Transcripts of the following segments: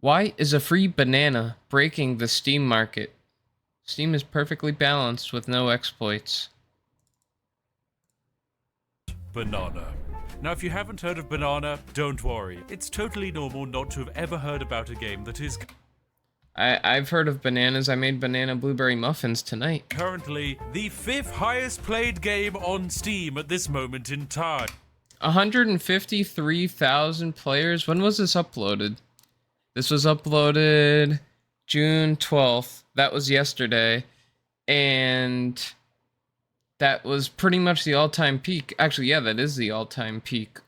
Why is a free banana breaking the Steam market? Steam is perfectly balanced with no exploits. Banana. Now, if you haven't heard of Banana, don't worry. It's totally normal not to have ever heard about a game that is I've heard of bananas. I made banana blueberry muffins tonight. currently the 5th highest played game on Steam at this moment in time. 153,000 players. When was this uploaded? This was uploaded June 12th. That was yesterday. And that was pretty much the all-time peak. Actually, yeah, that is the all-time peak.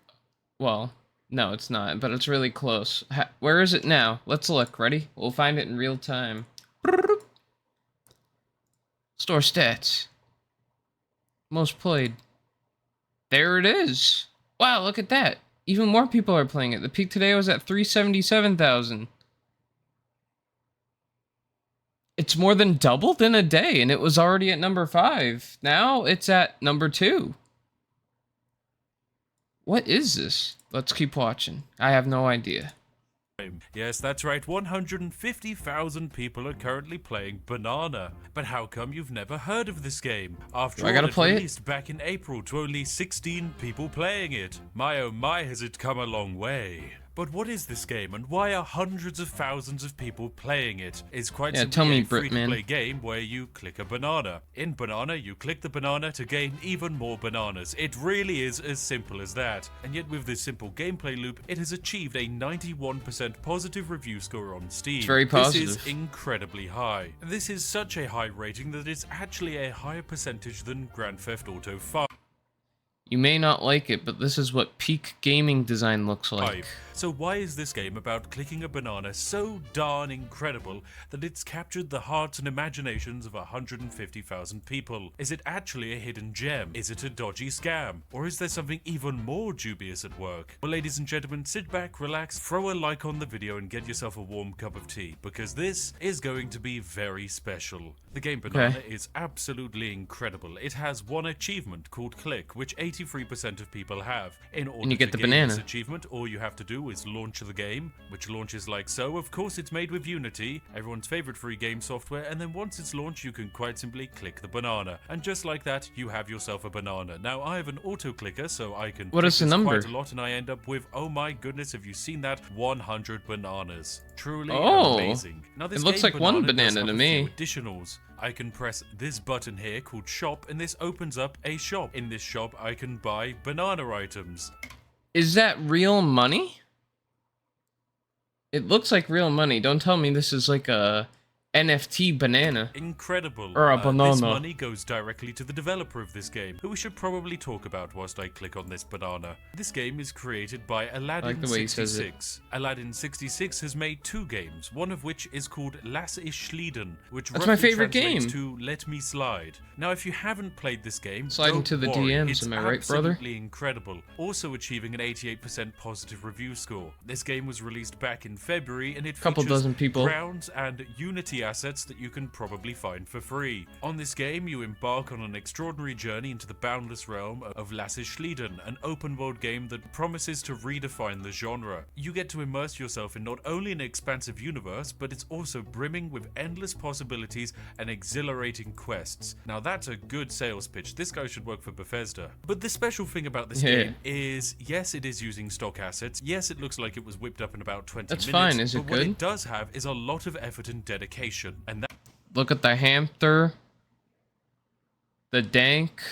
Well, no, it's not, but it's really close. Where is it now? Let's look. Ready? We'll find it in real time. Store stats. Most played. There it is. Wow, look at that. Even more people are playing it. The peak today was at 377,000. It's more than doubled in a day, and it was already at number 5. Now it's at number 2. What is this? Let's keep watching. I have no idea. Yes, that's right, 150,000 people are currently playing Banana. But how come you've never heard of this game? After all, it released back in April to only 16 people playing it. My oh my, has it come a long way. But what is this game, and why are hundreds of thousands of people playing it? It's quite simply a free-to-play game where you click a banana. In Banana, you click the banana to gain even more bananas. It really is as simple as that. And yet with this simple gameplay loop, it has achieved a 91% positive review score on Steam. It's very positive. This is incredibly high. This is such a high rating that it's actually a higher percentage than Grand Theft Auto 5. You may not like it, but this is what peak gaming design looks like. So why is this game about clicking a banana so darn incredible that it's captured the hearts and imaginations of 150,000 people? Is it actually a hidden gem? Is it a dodgy scam? Or is there something even more dubious at work? Well, ladies and gentlemen, sit back, relax, throw a like on the video and get yourself a warm cup of tea, because this is going to be very special. The game Banana is absolutely incredible. It has one achievement called Click, which 83% of people have. In order to gain this achievement, all you have to do is launch the game, which launches like so. Of course, it's made with Unity, everyone's favorite free game software, and then once it's launched, you can quite simply click the banana. And just like that, you have yourself a banana. Now, I have an auto clicker, so I can what is the number? Quite a lot, and I end up with, oh my goodness, have you seen that? 100 bananas. Truly amazing. Now, this it looks like one banana to me. Additionals. I can press this button here called Shop, and this opens up a shop. In this shop, I can buy banana items. Is that real money? It looks like real money. Don't tell me this is like a NFT banana. Incredible. Or a banana. This money goes directly to the developer of this game, who we should probably talk about whilst I click on this banana. This game is created by Aladdin66. Aladdin66 has made 2 games, one of which is called Lass ist Schlieden, which That's my favorite game. To Let Me Slide. Now, if you haven't played this game, slide into the DMs, am I right, brother? It's absolutely incredible, also achieving an 88% positive review score. This game was released back in February, and it features grounds and Unity assets that you can probably find for free. On this game, you embark on an extraordinary journey into the boundless realm of Lass ist Schlieden, an open-world game that promises to redefine the genre. You get to immerse yourself in not only an expansive universe, but it's also brimming with endless possibilities and exhilarating quests. Now, that's a good sales pitch. This guy should work for Bethesda. But the special thing about this game is, yes, it is using stock assets. Yes, it looks like it was whipped up in about 20 minutes. That's fine. Is it good? What it does have is a lot of effort and dedication. And that look at the hamster, the dank,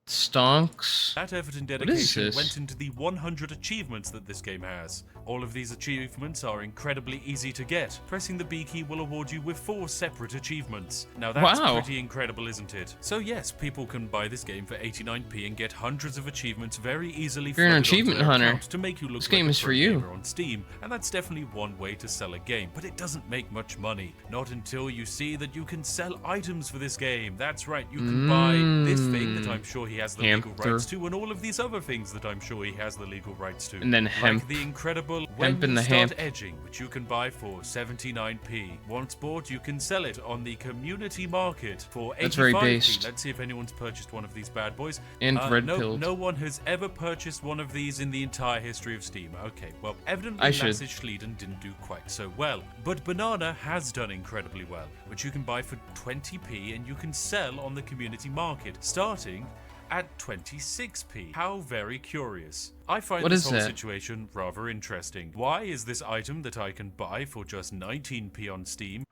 stonks. That effort and dedication went into the 100 achievements that this game has. All of these achievements are incredibly easy to get. Pressing the B key will award you with 4 separate achievements. Now that's pretty incredible, isn't it? So yes, people can buy this game for 89p and get hundreds of achievements very easily. If you're an achievement hunter, to make you look this game is for you. On Steam, and that's definitely one way to sell a game, but it doesn't make much money. Not until you see that you can sell items for this game. That's right, you can buy this thing that I'm sure he has the legal Hamster. rights to, and all of these other things that I'm sure he has the legal rights to. And then hemp. Like the incredible Hemp When in You the Start hemp. Edging, which you can buy for 79p. Once bought, you can sell it on the community market for 85p. That's very based. Let's see if anyone's purchased one of these bad boys. And red no, pilled. no one has ever purchased one of these in the entire history of Steam. Okay, well, evidently I should. Lasse Schlieden didn't do quite so well. But Banana has done incredibly well, which you can buy for 20p and you can sell on the community market, starting at 26p. How very curious. I find What this is whole that? situation rather interesting. Why is this item that I can buy for just 19p on Steam?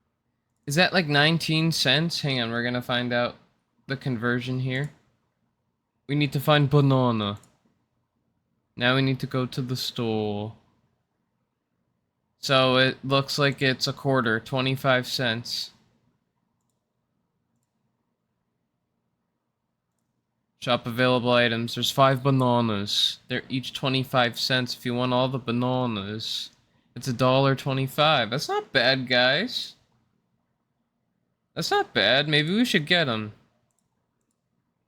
Is that like 19 cents? Hang on, we're gonna find out the conversion here. We need to find banana. Now we need to go to the store. So it looks like it's a quarter, 25 cents. Shop available items. There's 5 bananas. They're each 25 cents. If you want all the bananas, it's $1.25. That's not bad, guys. That's not bad. Maybe we should get them.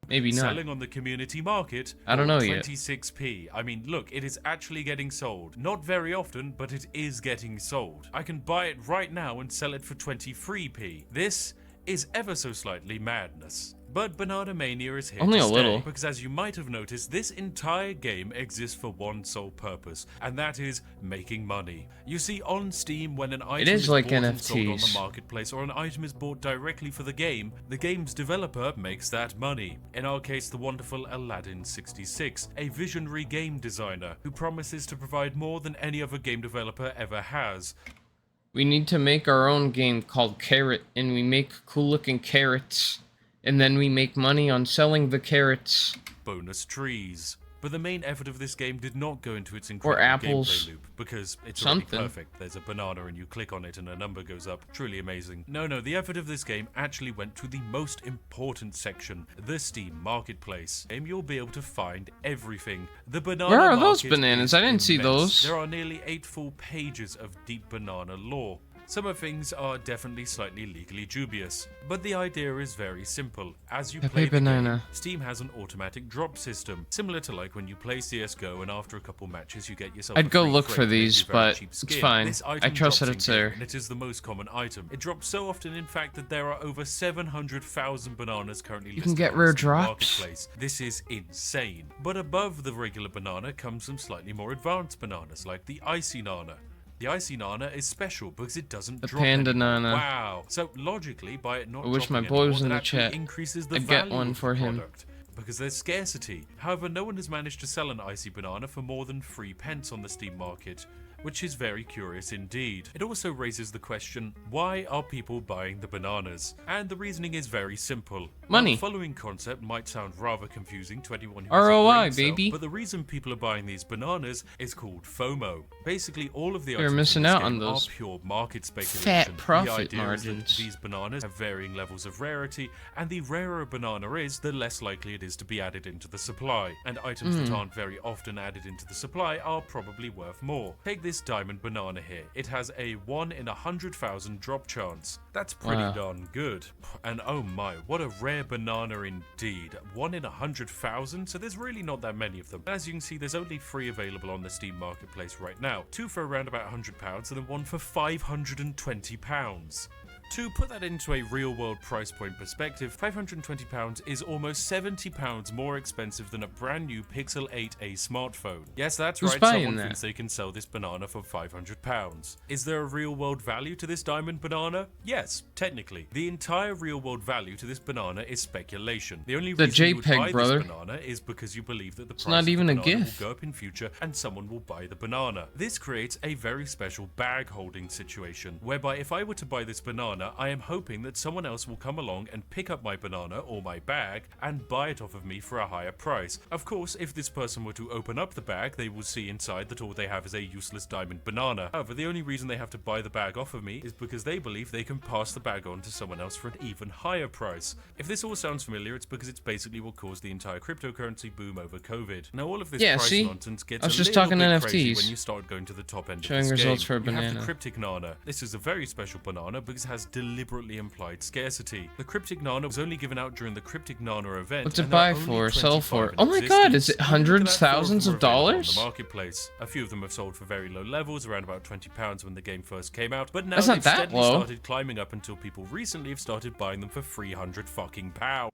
Maybe not. Selling on the community market I don't for know yet. 26p. I mean, look, it is actually getting sold. Not very often, but it is getting sold. I can buy it right now and sell it for 23p. This is ever so slightly madness. But Banana Mania is here Only to a stay, little. because as you might have noticed, this entire game exists for one sole purpose, and that is making money. You see, on Steam, when an item is like bought and sold on the NFTs. marketplace, or an item is bought directly for the game's developer makes that money. In our case, the wonderful Aladdin66, a visionary game designer who promises to provide more than any other game developer ever has. We need to make our own game called Carrot, and we make cool looking carrots. And then we make money on selling the carrots. Bonus trees. But the main effort of this game did not go into its incredible apples. gameplay loop, because it's already Something. perfect. There's a banana and you click on it and a number goes up. Truly amazing. No, the effort of this game actually went to the most important section, the Steam Marketplace. And you'll be able to find everything. The banana Where are those market bananas? is I didn't see immense. those. There are nearly 8 full pages of deep banana lore. Some of things are definitely slightly legally dubious, but the idea is very simple. As you Pepe play the banana. game, Steam has an automatic drop system, similar to like when you play CSGO and after a couple matches you get yourself I'd a go free look crate for with a these, very but cheap it's skin. fine. This I item trust that drops it's in game, there. and it is the most common item. It drops so often, in fact, that there are over 700,000 bananas currently listed can get on rare the Steam drops. Marketplace. This is insane. But above the regular banana comes some slightly more advanced bananas, like the Icy Nana. The Icy Nana is special because it doesn't The drop Panda anymore. Nana. Wow. So logically, by it not I wish dropping my boy was anymore, in that the actually chat. increases the I'd get value one of for the him. product, because there's scarcity. However, no one has managed to sell an Icy Banana for more than 3 pence on the Steam market, which is very curious indeed. It also raises the question, why are people buying the bananas? And the reasoning is very simple. Money. Now, the following concept might sound rather confusing to anyone who ROI, has a brain cell, baby. but the reason people are buying these bananas is called FOMO. Basically, all of the You're items missing in this out on game those are pure market speculation. fat profit the idea margins. Is that these bananas have varying levels of rarity, and the rarer a banana is, the less likely it is to be added into the supply. And items that aren't very often added into the supply are probably worth more. Take this diamond banana here. It has a 1 in 100,000 drop chance. That's pretty Wow. darn good. And oh my, what a rare banana indeed. 1 in 100,000? So there's really not that many of them. As you can see, there's only 3 available on the Steam Marketplace right now. 2 for around about £100 and then 1 for £520. To put that into a real-world price point perspective, £520 is almost £70 more expensive than a brand new Pixel 8a smartphone. Yes, that's Who's right, buying someone that? thinks they can sell this banana for £500. Is there a real-world value to this diamond banana? Yes, technically. The entire real-world value to this banana is speculation. The only The reason you would JPEG, buy brother. this banana is because you believe that the price not of the even a banana GIF. will go up in future and someone will buy the banana. This creates a very special bag holding situation, whereby if I were to buy this banana, I am hoping that someone else will come along and pick up my banana or my bag and buy it off of me for a higher price. Of course, if this person were to open up the bag, they will see inside that all they have is a useless diamond banana. However, the only reason they have to buy the bag off of me is because they believe they can pass the bag on to someone else for an even higher price. If this all sounds familiar, it's because it's basically what caused the entire cryptocurrency boom over COVID. Now, all of this Yeah, price see? nonsense gets I was a just little talking bit crazy NFTs. when you start going to the top end Showing of this results game. for a You have banana. the Cryptic Nana. This is a very special banana because it has has deliberately implied scarcity. The Cryptic Nana was only given out during the Cryptic Nana event. What's it and there are buy only for? Sell 25 for? in Oh my god, is existence. it Even hundreds, that, 4 of thousands them of are available dollars? on the marketplace. A few of them have sold for very low levels, around about £20 when the game first came out, but now That's not they've that steadily low. started climbing up until people recently have started buying them for 300 fucking pounds.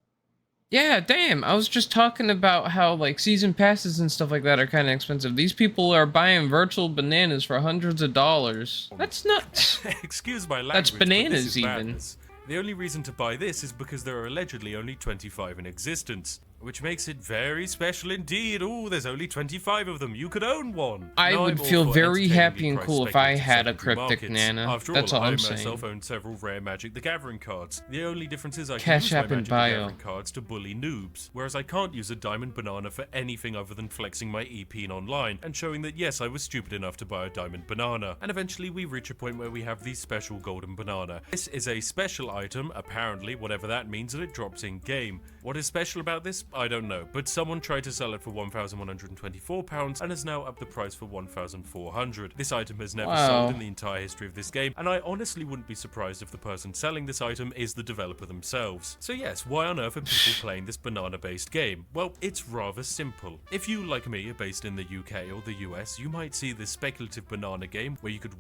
Yeah, damn. I was just talking about how, like, season passes and stuff like that are kind of expensive. These people are buying virtual bananas for hundreds of dollars. That's nuts. Excuse my language, That's but bananas, this is even. madness. The only reason to buy this is because there are allegedly only 25 in existence, which makes it very special indeed. Oh, there's only 25 of them. You could own one. I Now, would I'm all feel for very happy entertainingly and priced cool if I speculative had a secondary Cryptic markets. Nana. After That's all, all I I'm myself saying. own several rare Magic the Gathering cards. The only difference is I can Cash use my App in Magic the bio. Gathering cards to bully noobs, whereas I can't use a Diamond Banana for anything other than flexing my EP online and showing that yes, I was stupid enough to buy a Diamond Banana. And eventually we reach a point where we have the special Golden Banana. This is a special item, apparently, whatever that means, and it drops in game. What is special about this? I don't know, but someone tried to sell it for £1,124 and has now upped the price for £1,400. This item has never Wow. sold in the entire history of this game, and I honestly wouldn't be surprised if the person selling this item is the developer themselves. So yes, why on earth are people playing this banana-based game? Well, it's rather simple. If you, like me, are based in the UK or the US, you might see this speculative banana game where you could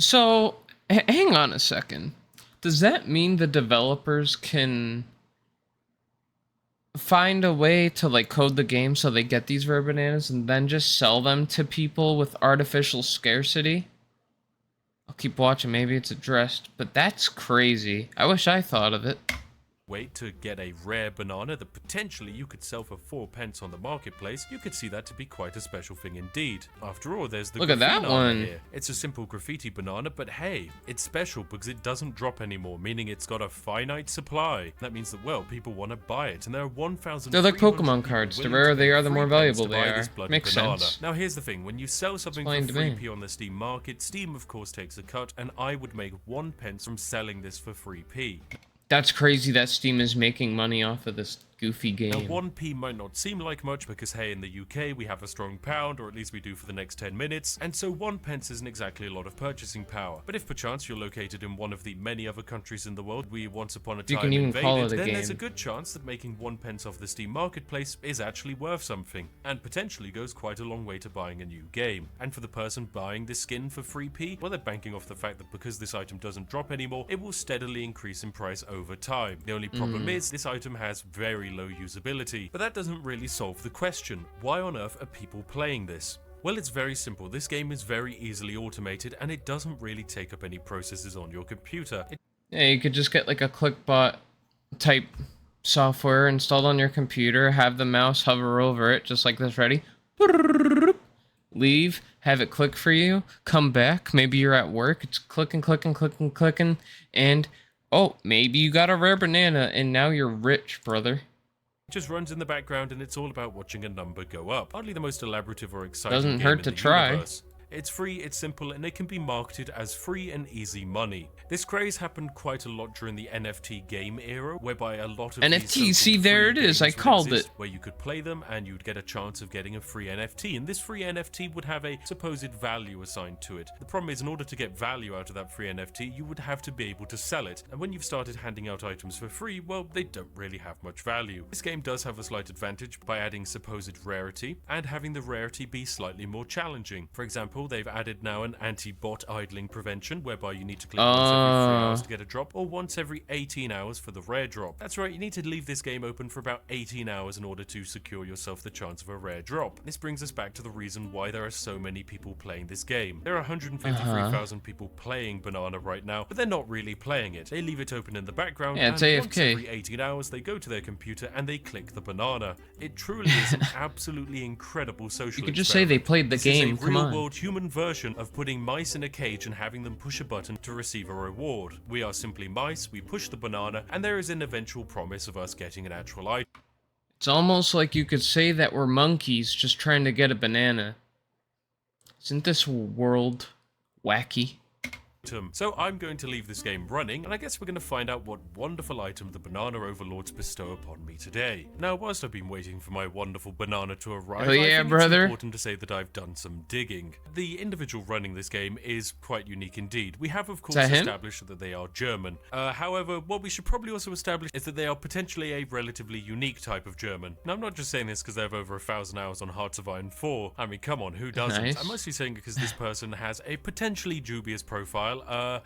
So, hang on a second. Does that mean the developers can find a way to, like, code the game so they get these rare bananas and then just sell them to people with artificial scarcity? I'll keep watching, maybe it's addressed, but that's crazy. I wish I thought of it. wait to get a rare banana that potentially you could sell for 4 pence on the marketplace, you could see that to be quite a special thing indeed. After all, there's the Look at that Graffiti one. here. It's a simple graffiti banana, but hey, it's special because it doesn't drop anymore, meaning it's got a finite supply. That means that, well, people want to buy it, and there are 1,000. They're like Pokemon cards. The rarer they are, the more valuable they are. Makes sense. Now here's the thing, when you sell something Explain for to me. 3p on the Steam market, Steam of course takes a cut, and I would make 1 pence from selling this for 3p. That's crazy that Steam is making money off of this goofy game. Now 1p might not seem like much because hey, in the UK we have a strong pound, or at least we do for the next 10 minutes, and so 1 pence isn't exactly a lot of purchasing power. But if perchance you're located in one of the many other countries in the world we once upon a You time can even invaded, call it a then there's a game. good chance that making 1 pence off the Steam marketplace is actually worth something, and potentially goes quite a long way to buying a new game. And for the person buying this skin for 3p, well, they're banking off the fact that because this item doesn't drop anymore, it will steadily increase in price over time. The only problem is this item has very low usability. But that doesn't really solve the question. Why on earth are people playing this? Well, it's very simple. This game is very easily automated and it doesn't really take up any processes on your computer. Yeah, you could just get like a ClickBot type software installed on your computer, have the mouse hover over it, just like this, ready? Leave, have it click for you, come back, maybe you're at work, it's clicking, clicking, clicking, clicking, and oh, maybe you got a rare banana and now you're rich, brother. It just runs in the background and it's all about watching a number go up. Hardly the most elaborative or exciting Doesn't game hurt in to the try. universe. It's free, it's simple, and it can be marketed as free and easy money. This craze happened quite a lot during the NFT game era, whereby a lot of these NFT, so-called see, there free it is, games I would called exist, it. where you could play them and you'd get a chance of getting a free NFT, and this free NFT would have a supposed value assigned to it. The problem is, in order to get value out of that free NFT, you would have to be able to sell it, and when you've started handing out items for free, well, they don't really have much value. This game does have a slight advantage by adding supposed rarity, and having the rarity be slightly more challenging. For example, they've added now an anti-bot idling prevention, whereby you need to click once every 3 hours to get a drop, or once every 18 hours for the rare drop. That's right, you need to leave this game open for about 18 hours in order to secure yourself the chance of a rare drop. This brings us back to the reason why there are so many people playing this game. There are 153,000 people playing Banana right now, but they're not really playing it. They leave it open in the background, Yeah, it's and once AFK. every 18 hours they go to their computer and they click the banana. It truly is an absolutely incredible social You could just say they experiment. played the This game, is a come on. real-world human version of putting mice in a cage and having them push a button to receive a reward. We are simply mice, we push the banana, and there is an eventual promise of us getting an actual item. It's almost like you could say that we're monkeys just trying to get a banana. Isn't this world wacky? So I'm going to leave this game running, and I guess we're going to find out what wonderful item the banana overlords bestow upon me today. Now, whilst I've been waiting for my wonderful banana to arrive, Oh yeah, I think brother. it's important to say that I've done some digging. The individual running this game is quite unique indeed. We have, of course, that him? established that they are German. However, what we should probably also establish is that they are potentially a relatively unique type of German. Now, I'm not just saying this because they have over 1,000 hours on Hearts of Iron 4. I mean, come on, who doesn't? Nice. I'm mostly saying because this person has a potentially dubious profile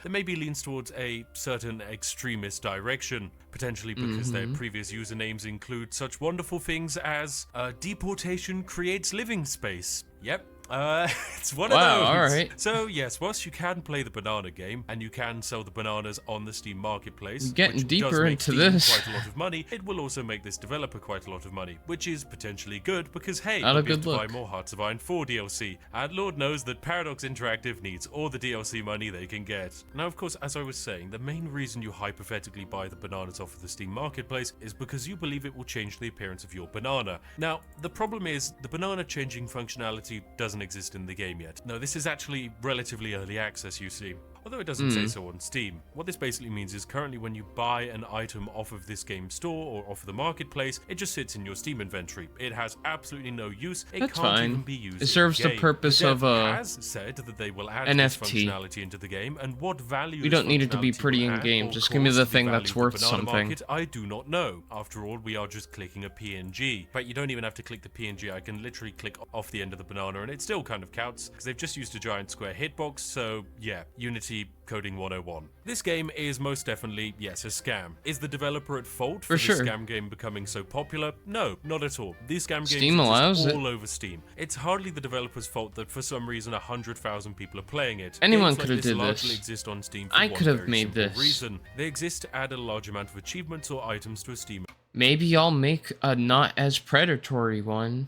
that maybe leans towards a certain extremist direction, potentially because their previous usernames include such wonderful things as deportation creates living space. Yep. It's one of those. Alright. So yes, whilst you can play the banana game and you can sell the bananas on the Steam marketplace, We're getting which does deeper make into Steam this. quite a lot of money, it will also make this developer quite a lot of money, which is potentially good because hey, Not a they'll be able good to buy look. more Hearts of Iron 4 DLC, and Lord knows that Paradox Interactive needs all the DLC money they can get. Now, of course, as I was saying, the main reason you hypothetically buy the bananas off of the Steam marketplace is because you believe it will change the appearance of your banana. Now, the problem is the banana changing functionality doesn't exist in the game yet. No, this is actually relatively early access, you see. Although it doesn't say so on Steam. What this basically means is currently when you buy an item off of this game store or off of the marketplace, it just sits in your Steam inventory. It has absolutely no use. It That's can't fine. even be used It serves the in-game. purpose The of dev a has said that they will add this NFT. functionality into the game, and what value We this don't need it to be functionality pretty will in-game, add or just give me cause the to thing value that's the worth banana something. market, I do not know. After all, we are just clicking a PNG. But you don't even have to click the PNG. I can literally click off the end of the banana and it still kind of counts because they've just used a giant square hitbox. So yeah, Unity Coding 101. This game is most definitely, yes, a scam. Is the developer at fault for For this sure. scam game becoming so popular? No, not at all. These scam Steam games allows exist it. all over Steam. It's hardly the developer's fault that for some reason 100,000 people are playing it. Anyone Games like could have this did largely this. exist on Steam for I one could have very made simple this. reason. They exist to add a large amount of achievements or items to a Steam Maybe I'll make a not as predatory one.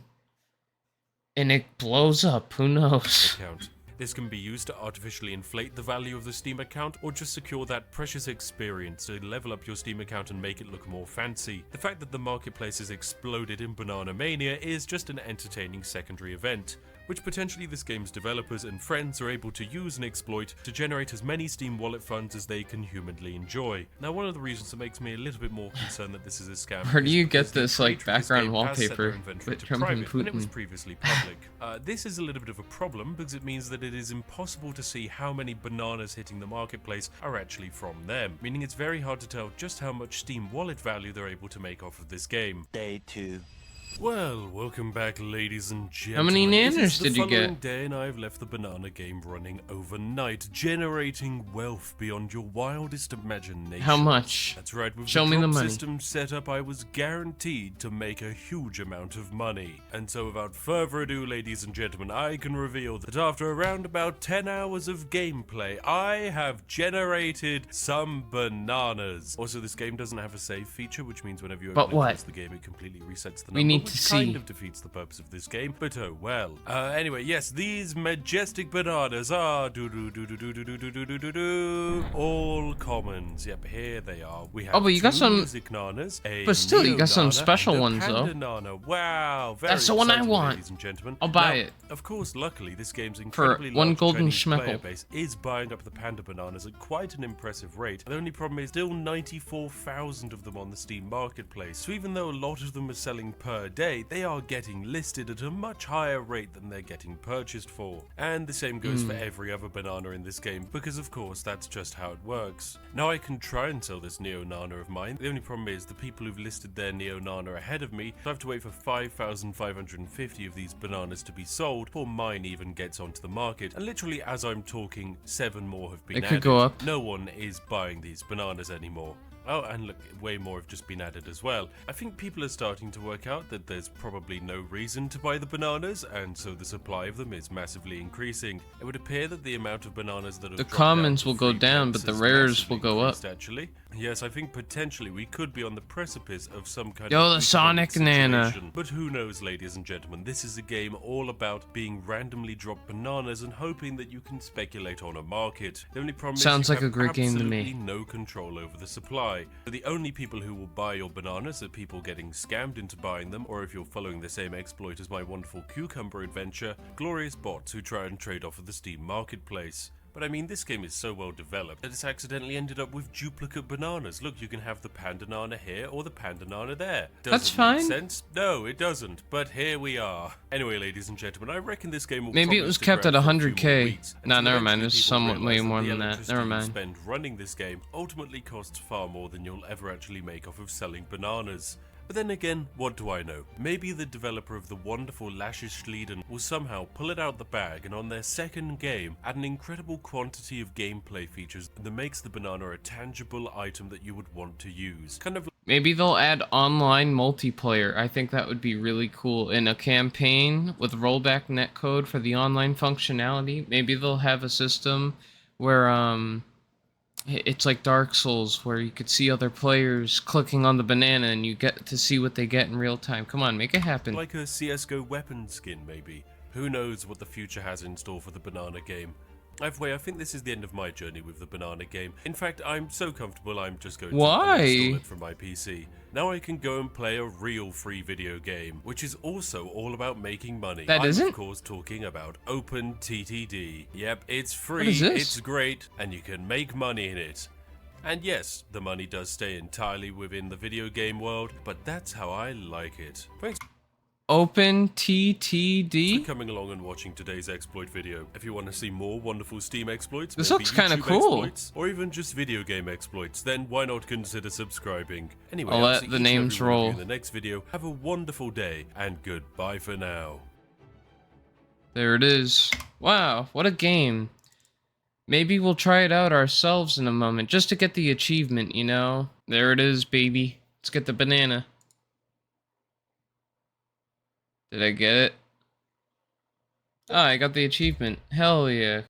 And it blows up, who knows? account. This can be used to artificially inflate the value of the Steam account or just secure that precious experience to level up your Steam account and make it look more fancy. The fact that the marketplace has exploded in Banana Mania is just an entertaining secondary event, which potentially this game's developers and friends are able to use and exploit to generate as many Steam wallet funds as they can humanly enjoy. Now, one of the reasons that makes me a little bit more concerned that this is a scam Where do is you because get the this, like, creator of this background game has set their wallpaper inventory with to Trump and private when it was Putin? previously public. This is a little bit of a problem because it means that it is impossible to see how many bananas hitting the marketplace are actually from them, meaning it's very hard to tell just how much Steam wallet value they're able to make off of this game. Day 2. Well, welcome back, ladies and gentlemen. How many It is nanners the did you following get? day and I've left the banana game running overnight, generating wealth beyond your wildest imagination. How much? That's right, with Show the me the drop money. system set up, I was guaranteed to make a huge amount of money. And so without further ado, ladies and gentlemen, I can reveal that after around about 10 hours of gameplay, I have generated some bananas. Also, this game doesn't have a save feature, which means whenever you But open what? and close the game, it completely resets the number, We need which to kind see. of defeats the purpose of this game, but oh well. Anyway, yes, these majestic bananas are all commons. Yep, here they are. We have Oh, but you got two some- music nanas, a But still, you got some neo-nana, special and a ones, though. panda nana. Wow, very That's the one I exciting, want. ladies and gentlemen. I'll buy Now, it. Of course, luckily, this game's incredibly one large golden Chinese player schmeckle. base is buying up the panda bananas at quite an impressive rate. The only problem is still 94,000 of them on the Steam marketplace. So even though a lot of them are selling per day, they are getting listed at a much higher rate than they're getting purchased for. And the same goes for every other banana in this game, because of course that's just how it works. Now I can try and sell this Neo Nana of mine. The only problem is the people who've listed their Neo Nana ahead of me have to wait for 5,550 of these bananas to be sold before mine even gets onto the market. And literally as I'm talking, 7 more have been It added. could go up. No one is buying these bananas anymore. Oh, and look, way more have just been added as well. I think people are starting to work out that there's probably no reason to buy the bananas, and so the supply of them is massively increasing. It would appear that the amount of bananas that have The dropped commons down to will go 3 down, pence but the has rares massively will go up. increased, actually. Yes, I think potentially we could be on the precipice of some kind Yo, of the economic Sonic Nana. situation. But who knows, ladies and gentlemen, this is a game all about being randomly dropped bananas and hoping that you can speculate on a market. The only problem Sounds is you like a have great game to me. absolutely no control over the supply. So the only people who will buy your bananas are people getting scammed into buying them, or if you're following the same exploit as my wonderful cucumber adventure, glorious bots who try and trade off of the Steam marketplace. But I mean, this game is so well developed that it's accidentally ended up with duplicate bananas. Look, you can have the Pandanana here or the Pandanana there. That's Doesn't fine. make sense? No, it doesn't. But here we are. Anyway, ladies and gentlemen, I reckon this game will Maybe it probably was stick kept at around for a few more 100K. weeks, Nah, until never mind. eventually It's people somewhat realise way more the than that. electricity Never you mind. spend running this game ultimately costs far more than you'll ever actually make off of selling bananas. But then again, what do I know? Maybe the developer of the wonderful Lashes Schlieden will somehow pull it out the bag and on their second game add an incredible quantity of gameplay features that makes the banana a tangible item that you would want to use. Kind of Maybe they'll add online multiplayer. I think that would be really cool. In a campaign with rollback netcode for the online functionality. Maybe they'll have a system where it's like Dark Souls, where you could see other players clicking on the banana and you get to see what they get in real time. Come on, make it happen. like a CSGO weapon skin, maybe. Who knows what the future has in store for the banana game. Either way, I think this is the end of my journey with the banana game. In fact, I'm so comfortable I'm just going to uninstall it from my PC. Now I can go and play a real free video game, which is also all about making money. That I'm isn't? of course talking about OpenTTD. Yep, it's free, What is this? it's great, and you can make money in it. And yes, the money does stay entirely within the video game world, but that's how I like it. Thanks OpenTTD? for coming along and watching today's exploit video. If you want to see more wonderful Steam exploits, This maybe looks kinda YouTube cool. exploits, or even just video game exploits, then why not consider subscribing? Anyway, I'll I'll let see the each and names every one of you roll. in the next video. Have a wonderful day, and goodbye for now. There it is. Wow, what a game. Maybe we'll try it out ourselves in a moment, just to get the achievement, you know? There it is, baby. Let's get the banana. Did I get it? Ah, I got the achievement. Hell yeah.